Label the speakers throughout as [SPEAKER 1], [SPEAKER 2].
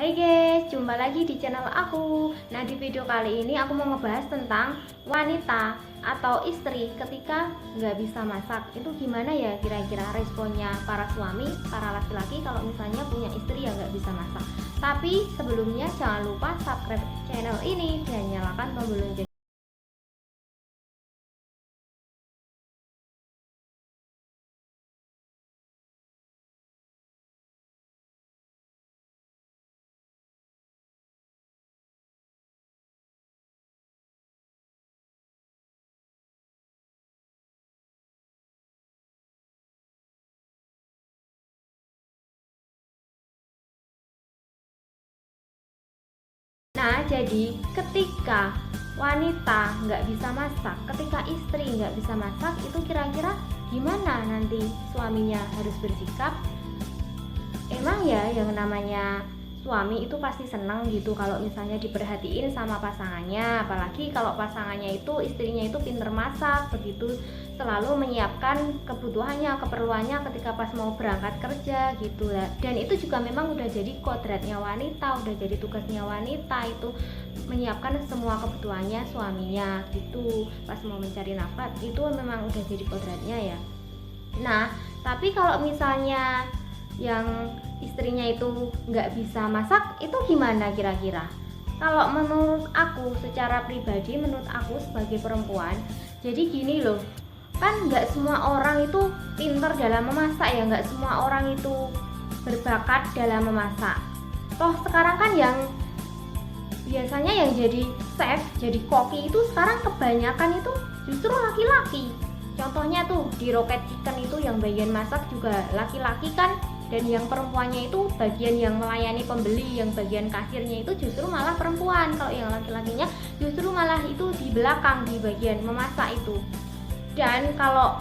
[SPEAKER 1] Hai guys, jumpa lagi di channel aku. Nah, di video kali ini aku mau ngebahas tentang wanita atau istri ketika nggak bisa masak. Itu gimana ya kira-kira responnya para suami, para laki-laki kalau misalnya punya istri yang nggak bisa masak. Tapi sebelumnya jangan lupa subscribe channel ini dan nyalakan tombol lonceng. Nah, jadi ketika wanita nggak bisa masak, ketika istri nggak bisa masak, itu kira-kira gimana nanti suaminya harus bersikap? Emang ya yang namanya suami itu pasti senang gitu kalau misalnya diperhatiin sama pasangannya, apalagi kalau pasangannya itu istrinya itu pinter masak, begitu selalu menyiapkan kebutuhannya, keperluannya ketika pas mau berangkat kerja gitu ya. Dan itu juga memang udah jadi kodratnya wanita, udah jadi tugasnya wanita itu menyiapkan semua kebutuhannya suaminya gitu pas mau mencari nafkah, itu memang udah jadi kodratnya ya. Nah, tapi kalau misalnya yang istrinya itu nggak bisa masak, itu gimana kira-kira? Kalau menurut aku secara pribadi, menurut aku sebagai perempuan, jadi gini loh, kan nggak semua orang itu pinter dalam memasak ya, nggak semua orang itu berbakat dalam memasak. Toh sekarang kan yang biasanya yang jadi chef, jadi koki itu sekarang kebanyakan itu justru laki-laki. Contohnya tuh di Rocket Chicken itu yang bagian masak juga laki-laki kan, dan yang perempuannya itu bagian yang melayani pembeli, yang bagian kasirnya itu justru malah perempuan. Kalau yang laki-lakinya justru malah itu di belakang, di bagian memasak itu. Dan kalau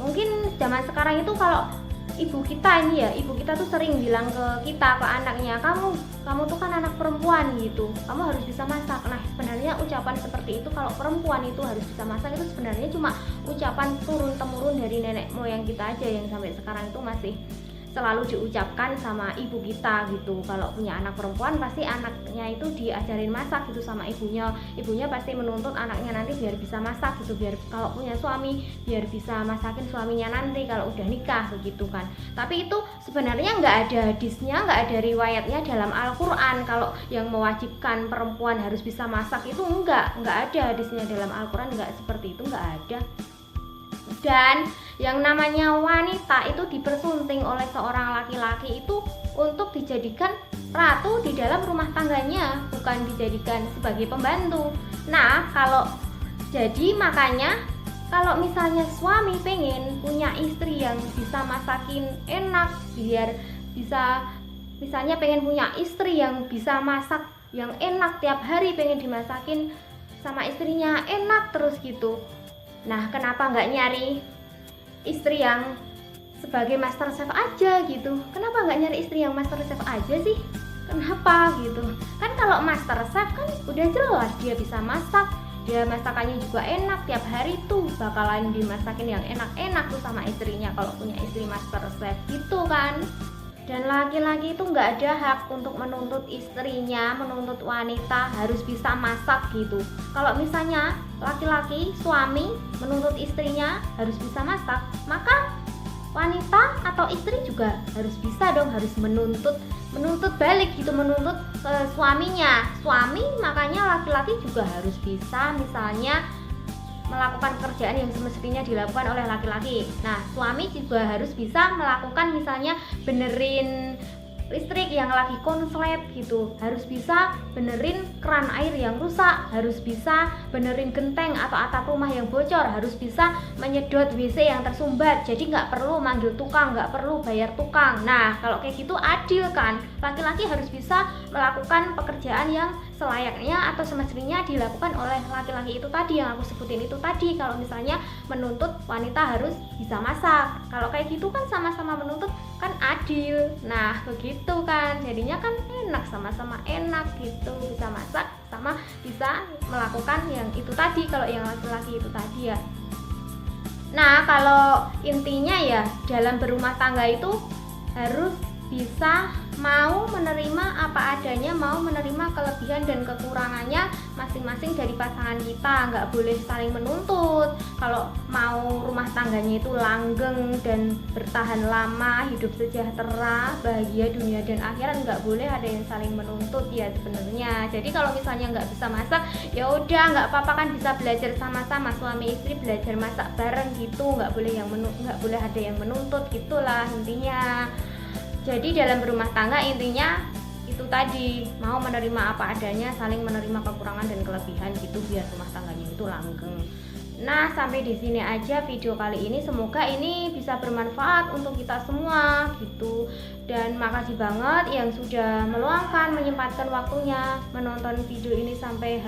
[SPEAKER 1] mungkin zaman sekarang itu kalau ibu kita ini ya, ibu kita tuh sering bilang ke kita, ke anaknya, kamu tuh kan anak perempuan gitu, kamu harus bisa masak. Nah, sebenarnya ucapan seperti itu kalau perempuan itu harus bisa masak itu sebenarnya cuma ucapan turun temurun dari nenek moyang kita aja, yang sampai sekarang itu masih selalu diucapkan sama ibu kita gitu. Kalau punya anak perempuan pasti anaknya itu diajarin masak gitu sama ibunya pasti menuntut anaknya nanti biar bisa masak gitu, biar kalau punya suami biar bisa masakin suaminya nanti kalau udah nikah begitu kan. Tapi itu sebenarnya nggak ada hadisnya, nggak ada riwayatnya dalam Al-Quran kalau yang mewajibkan perempuan harus bisa masak itu nggak ada hadisnya dalam Al-Quran, nggak seperti itu, nggak ada. Dan yang namanya wanita itu dipersunting oleh seorang laki-laki itu untuk dijadikan ratu di dalam rumah tangganya, bukan dijadikan sebagai pembantu. Nah, kalau jadi makanya kalau misalnya suami pengen punya istri yang bisa masakin enak, biar bisa, misalnya pengen punya istri yang bisa masak yang enak tiap hari, pengen dimasakin sama istrinya enak terus gitu. Nah, kenapa nggak nyari istri yang sebagai master chef aja gitu? Kenapa nggak nyari istri yang master chef aja sih? Kenapa gitu? Kan kalau master chef kan udah jelas dia bisa masak, dia masakannya juga enak, tiap hari tuh bakalan dimasakin yang enak-enak tuh sama istrinya kalau punya istri master chef gitu kan. Dan laki-laki itu nggak ada hak untuk menuntut istrinya, menuntut wanita harus bisa masak gitu. Kalau misalnya laki-laki, suami menuntut istrinya harus bisa masak, maka wanita atau istri juga harus bisa dong, harus menuntut balik gitu, menuntut suaminya. Suami makanya laki-laki juga harus bisa misalnya melakukan pekerjaan yang semestinya dilakukan oleh laki-laki. Nah, suami juga harus bisa melakukan misalnya benerin listrik yang lagi konslet gitu, harus bisa benerin keran air yang rusak, harus bisa benerin genteng atau atap rumah yang bocor, harus bisa menyedot WC yang tersumbat. Jadi nggak perlu manggil tukang, nggak perlu bayar tukang. Nah, kalau kayak gitu adil kan? Laki-laki harus bisa melakukan pekerjaan yang selayaknya atau semestinya dilakukan oleh laki-laki itu tadi, yang aku sebutin itu tadi. Kalau misalnya menuntut wanita harus bisa masak, kalau kayak gitu kan sama-sama menuntut, kan adil. Nah, begitu kan, jadinya kan enak, sama-sama enak gitu, bisa masak sama bisa melakukan yang itu tadi, kalau yang laki-laki itu tadi ya. Nah, kalau intinya ya dalam berumah tangga itu harus bisa mau menerima apa adanya, mau menerima kelebihan dan kekurangannya masing-masing dari pasangan kita. Nggak boleh saling menuntut. Kalau mau rumah tangganya itu langgeng dan bertahan lama, hidup sejahtera, bahagia dunia dan akhirat, nggak boleh ada yang saling menuntut ya sebenarnya. Jadi kalau misalnya nggak bisa masak, ya udah nggak apa-apa, kan bisa belajar sama-sama, suami istri belajar masak bareng gitu. Nggak boleh ada yang menuntut, gitulah intinya. Jadi dalam berumah tangga intinya itu tadi, mau menerima apa adanya, saling menerima kekurangan dan kelebihan gitu, biar rumah tangganya itu langgeng. Nah, sampai di sini aja video kali ini. Semoga ini bisa bermanfaat untuk kita semua gitu. Dan makasih banget yang sudah meluangkan, menyempatkan waktunya menonton video ini sampai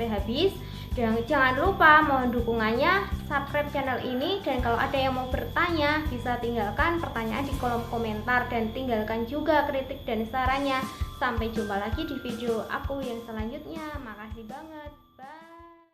[SPEAKER 1] habis. Dan jangan lupa mohon dukungannya, subscribe channel ini, dan kalau ada yang mau bertanya bisa tinggalkan pertanyaan di kolom komentar dan tinggalkan juga kritik dan sarannya. Sampai jumpa lagi di video aku yang selanjutnya. Makasih banget. Bye.